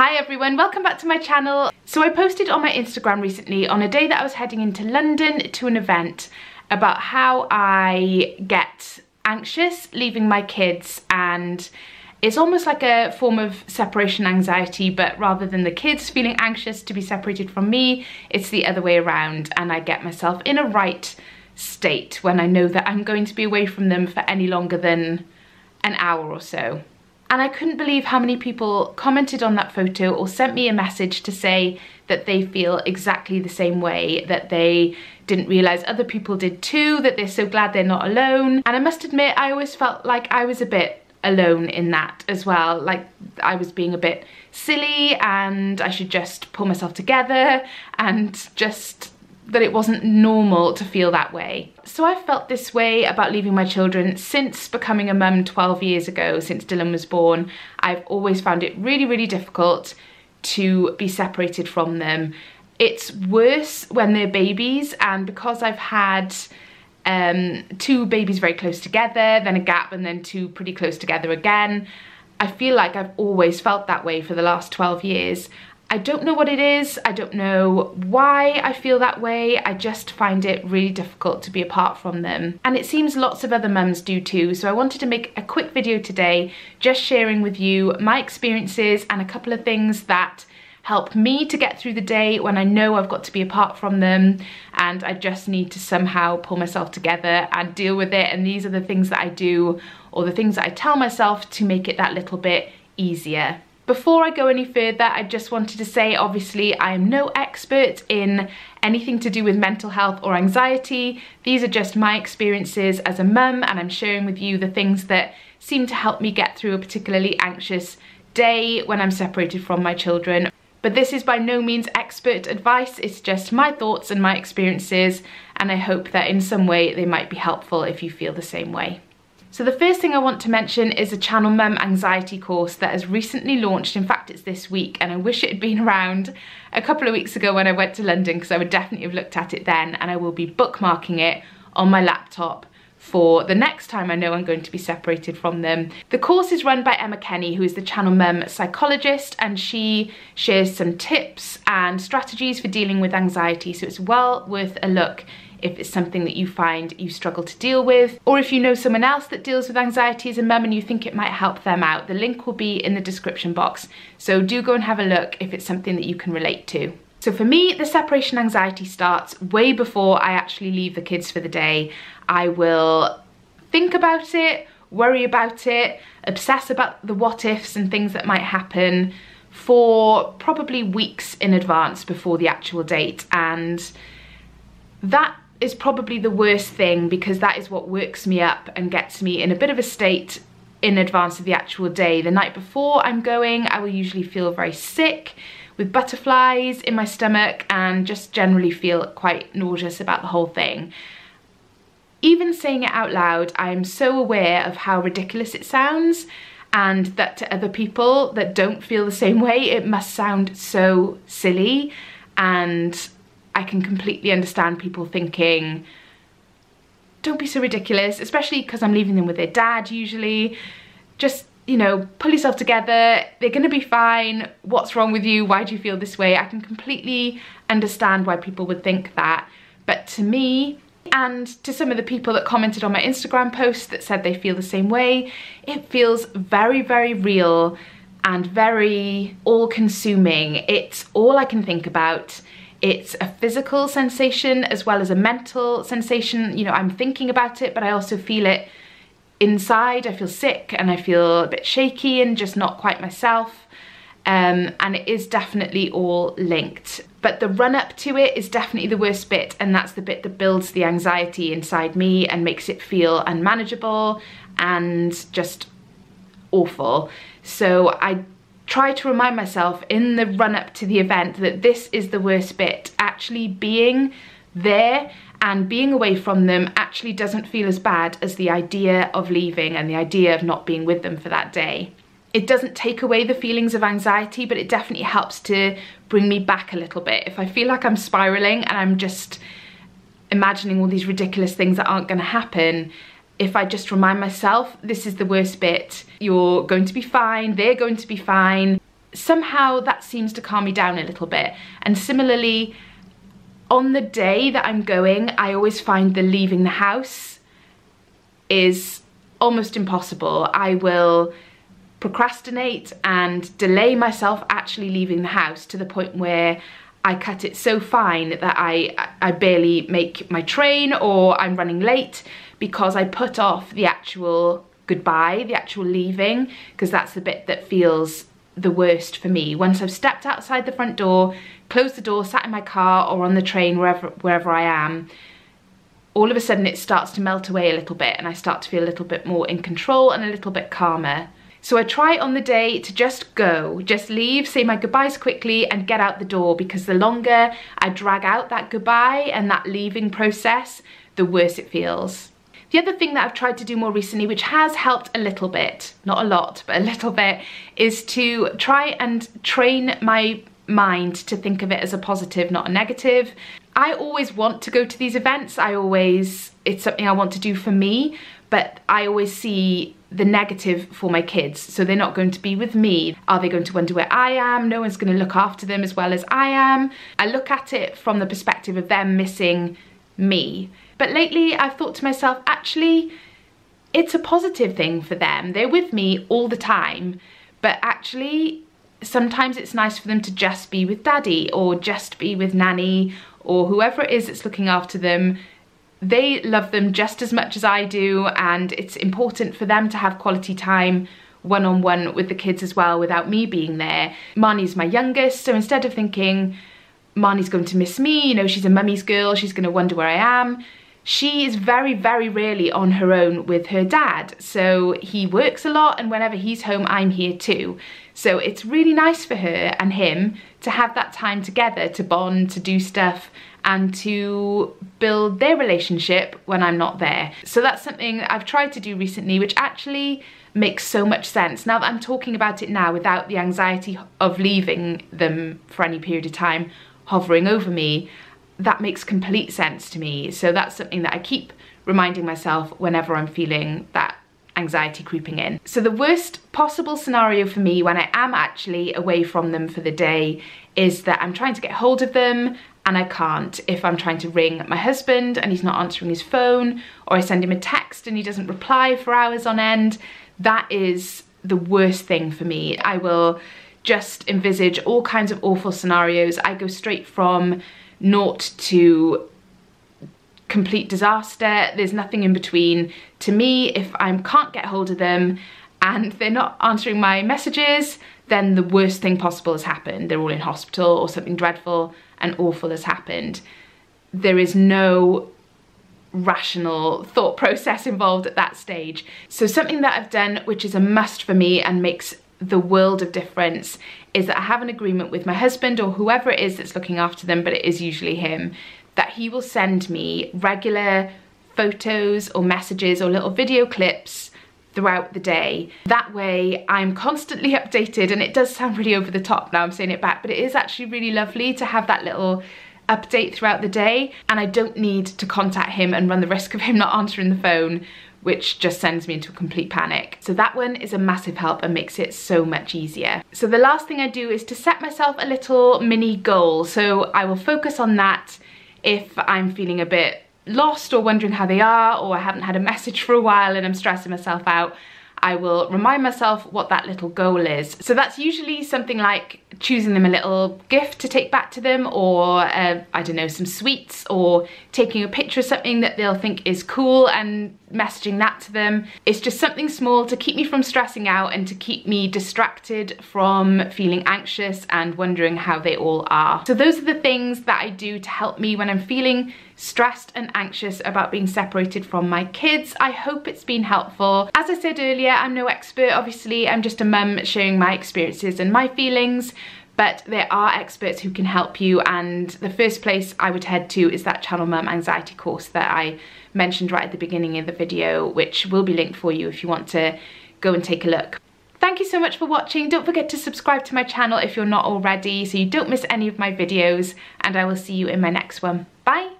Hi everyone, welcome back to my channel. So I posted on my Instagram recently on a day that I was heading into London to an event about how I get anxious leaving my kids, and it's almost like a form of separation anxiety, but rather than the kids feeling anxious to be separated from me, it's the other way around, and I get myself in a right state when I know that I'm going to be away from them for any longer than an hour or so. And I couldn't believe how many people commented on that photo or sent me a message to say that they feel exactly the same way, that they didn't realise other people did too, that they're so glad they're not alone. And I must admit, I always felt like I was a bit alone in that as well, like I was being a bit silly and I should just pull myself together, and just that it wasn't normal to feel that way. So I've felt this way about leaving my children since becoming a mum 12 years ago, since Dylan was born. I've always found it really, really difficult to be separated from them. It's worse when they're babies, and because I've had two babies very close together, then a gap, and then two pretty close together again, I feel like I've always felt that way for the last 12 years. I don't know what it is, I don't know why I feel that way, I just find it really difficult to be apart from them. And it seems lots of other mums do too, so I wanted to make a quick video today just sharing with you my experiences and a couple of things that help me to get through the day when I know I've got to be apart from them and I just need to somehow pull myself together and deal with it. And these are the things that I do, or the things that I tell myself to make it that little bit easier. Before I go any further, I just wanted to say, obviously, I am no expert in anything to do with mental health or anxiety. These are just my experiences as a mum, and I'm sharing with you the things that seem to help me get through a particularly anxious day when I'm separated from my children. But this is by no means expert advice, it's just my thoughts and my experiences, and I hope that in some way they might be helpful if you feel the same way. So the first thing I want to mention is a Channel Mum anxiety course that has recently launched. In fact, it's this week, and I wish it had been around a couple of weeks ago when I went to London, because I would definitely have looked at it then, and I will be bookmarking it on my laptop for the next time I know I'm going to be separated from them. The course is run by Emma Kenny, who is the Channel Mum psychologist, and she shares some tips and strategies for dealing with anxiety, so it's well worth a look if it's something that you find you struggle to deal with, or if you know someone else that deals with anxiety as a mum and you think it might help them out. The link will be in the description box, so do go and have a look if it's something that you can relate to. So for me, the separation anxiety starts way before I actually leave the kids for the day. I will think about it, worry about it, obsess about the what ifs and things that might happen for probably weeks in advance before the actual date, and that is probably the worst thing, because that is what works me up and gets me in a bit of a state in advance of the actual day. The night before I'm going, I will usually feel very sick with butterflies in my stomach and just generally feel quite nauseous about the whole thing. Even saying it out loud, I'm so aware of how ridiculous it sounds, and that to other people that don't feel the same way, it must sound so silly, and I can completely understand people thinking, don't be so ridiculous, especially because I'm leaving them with their dad usually. Just, you know, pull yourself together, they're gonna be fine, what's wrong with you, why do you feel this way? I can completely understand why people would think that, but to me, and to some of the people that commented on my Instagram post that said they feel the same way, it feels very, very real and very all-consuming. It's all I can think about. It's a physical sensation as well as a mental sensation. You know, I'm thinking about it, but I also feel it inside. I feel sick and I feel a bit shaky and just not quite myself. And it is definitely all linked. But the run up to it is definitely the worst bit, and that's the bit that builds the anxiety inside me and makes it feel unmanageable and just awful. So I try to remind myself in the run up to the event that this is the worst bit. Actually being there and being away from them actually doesn't feel as bad as the idea of leaving and the idea of not being with them for that day. It doesn't take away the feelings of anxiety, but it definitely helps to bring me back a little bit. If I feel like I'm spiraling and I'm just imagining all these ridiculous things that aren't going to happen, if I just remind myself, this is the worst bit, you're going to be fine, they're going to be fine, somehow that seems to calm me down a little bit. And similarly, on the day that I'm going, I always find the leaving the house is almost impossible. I will procrastinate and delay myself actually leaving the house to the point where I cut it so fine that I barely make my train, or I'm running late because I put off the actual goodbye, the actual leaving, because that's the bit that feels the worst for me. Once I've stepped outside the front door, closed the door, sat in my car or on the train, wherever I am, all of a sudden it starts to melt away a little bit and I start to feel a little bit more in control and a little bit calmer. So I try on the day to just go, just leave, say my goodbyes quickly and get out the door, because the longer I drag out that goodbye and that leaving process, the worse it feels. The other thing that I've tried to do more recently, which has helped a little bit, not a lot, but a little bit, is to try and train my mind to think of it as a positive, not a negative. I always want to go to these events. It's something I want to do for me, but I always see the negative for my kids. So they're not going to be with me. Are they going to wonder where I am? No one's going to look after them as well as I am. I look at it from the perspective of them missing me. But lately I've thought to myself, actually, it's a positive thing for them. They're with me all the time, but actually sometimes it's nice for them to just be with daddy or just be with nanny or whoever it is that's looking after them. They love them just as much as I do, and it's important for them to have quality time one-on-one with the kids as well without me being there. Marnie's my youngest, so instead of thinking Marnie's going to miss me, you know, she's a mummy's girl, she's going to wonder where I am, she is very, very rarely on her own with her dad. So he works a lot, and whenever he's home, I'm here too. So it's really nice for her and him to have that time together, to bond, to do stuff, and to build their relationship when I'm not there. So that's something I've tried to do recently, which actually makes so much sense. Now that I'm talking about it now without the anxiety of leaving them for any period of time hovering over me, that makes complete sense to me. So that's something that I keep reminding myself whenever I'm feeling that anxiety creeping in. So the worst possible scenario for me when I am actually away from them for the day is that I'm trying to get hold of them and I can't. If I'm trying to ring my husband and he's not answering his phone, or I send him a text and he doesn't reply for hours on end, that is the worst thing for me. I will just envisage all kinds of awful scenarios. I go straight from naught to complete disaster. There's nothing in between. To me, if I can't get hold of them and they're not answering my messages, then the worst thing possible has happened. They're all in hospital or something dreadful and awful has happened. There is no rational thought process involved at that stage. So something that I've done, which is a must for me and makes the world of difference, is that I have an agreement with my husband or whoever it is that's looking after them, but it is usually him, that he will send me regular photos or messages or little video clips throughout the day. That way I'm constantly updated, and it does sound really over the top now I'm saying it back, but it is actually really lovely to have that little update throughout the day, and I don't need to contact him and run the risk of him not answering the phone, which just sends me into a complete panic. So that one is a massive help and makes it so much easier. So the last thing I do is to set myself a little mini goal. So I will focus on that if I'm feeling a bit lost or wondering how they are, or I haven't had a message for a while and I'm stressing myself out. I will remind myself what that little goal is. So that's usually something like choosing them a little gift to take back to them, or I don't know, some sweets, or taking a picture of something that they'll think is cool and messaging that to them. It's just something small to keep me from stressing out and to keep me distracted from feeling anxious and wondering how they all are. So those are the things that I do to help me when I'm feeling stressed and anxious about being separated from my kids. I hope it's been helpful. As I said earlier, I'm no expert, obviously. I'm just a mum sharing my experiences and my feelings, but there are experts who can help you, and the first place I would head to is that Channel Mum anxiety course that I mentioned right at the beginning of the video, which will be linked for you if you want to go and take a look. Thank you so much for watching. Don't forget to subscribe to my channel if you're not already, so you don't miss any of my videos, and I will see you in my next one. Bye!